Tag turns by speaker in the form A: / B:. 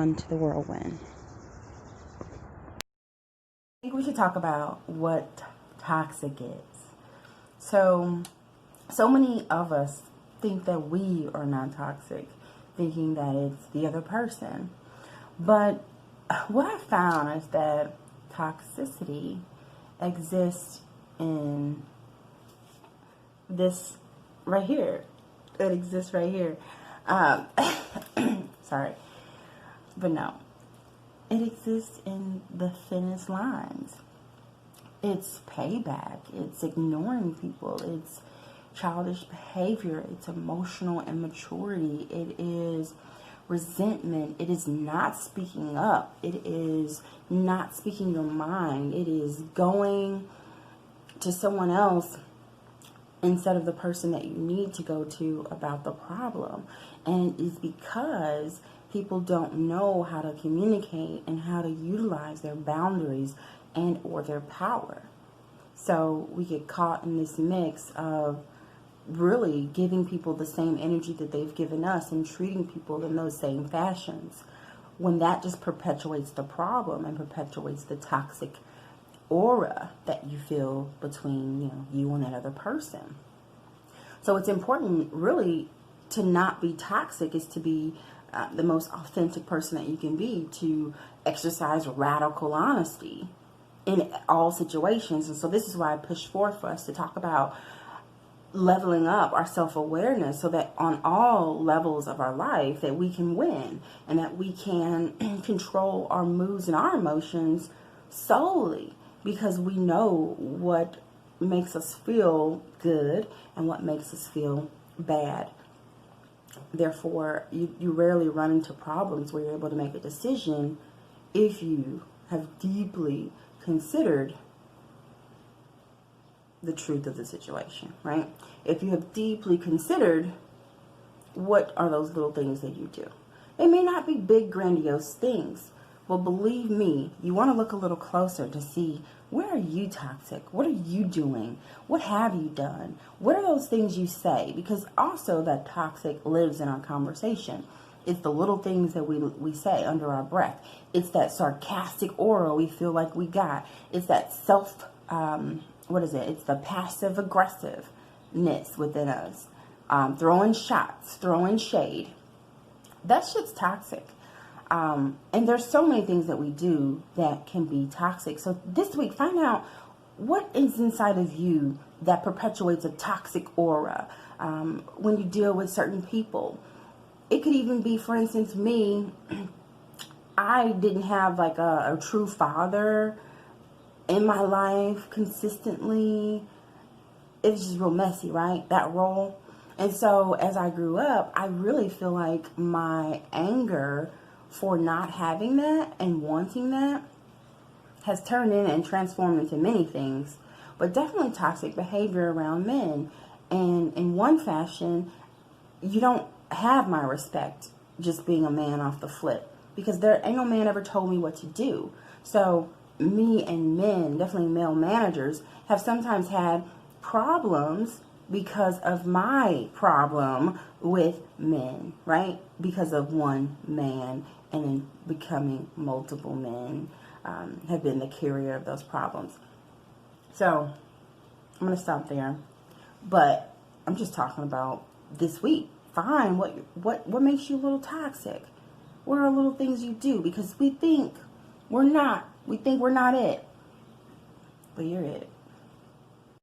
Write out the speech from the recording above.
A: on to the Whirlwind. I think we should talk about what toxic is. So many of us think that we are not toxic, thinking that it's the other person. But what I found is that toxicity exists in this right here. It exists right here. Sorry. But no. It exists in the thinnest lines. It's payback. It's ignoring people. It's childish behavior. It's emotional immaturity. It is resentment. It is not speaking up. It is not speaking your mind. It is going to someone else instead of the person that you need to go to about the problem. And it's because people don't know how to communicate and how to utilize their boundaries and or their power. So we get caught in this mix of really giving people the same energy that they've given us and treating people in those same fashions, when that just perpetuates the problem and perpetuates the toxic aura that you feel between you and that other person. So it's important really to not be toxic, is to be the most authentic person that you can be, to exercise radical honesty in all situations. And so this is why I push forth for us to talk about leveling up our self-awareness, so that on all levels of our life that we can win and that we can control our moods and our emotions solely, because we know what makes us feel good and what makes us feel bad. Therefore, you rarely run into problems where you're able to make a decision if you have deeply considered the truth of the situation, right? If you have deeply considered what are those little things that you do. They may not be big, grandiose things. Well, believe me, you want to look a little closer to see, where are you toxic? What are you doing? What have you done? What are those things you say? Because also that toxic lives in our conversation. It's the little things that we say under our breath. It's that sarcastic aura we feel like we got. It's that it's the passive aggressiveness within us. Throwing shots, throwing shade. That shit's toxic. And there's so many things that we do that can be toxic. So this week, find out what is inside of you that perpetuates a toxic aura when you deal with certain people. It could even be, for instance, me. I didn't have like a true father in my life consistently. It was just real messy, right? That role. And so as I grew up, I really feel like my anger for not having that and wanting that has turned in and transformed into many things, but definitely toxic behavior around men. And in one fashion, you don't have my respect just being a man off the flip, because there ain't no man ever told me what to do. So me and men, definitely male managers, have sometimes had problems because of my problem with men, right? Because of one man, and then becoming multiple men have been the carrier of those problems. So I'm going to stop there. But I'm just talking about this week. Find what makes you a little toxic. What are little things you do? Because we think we're not. We think we're not it. But you're it.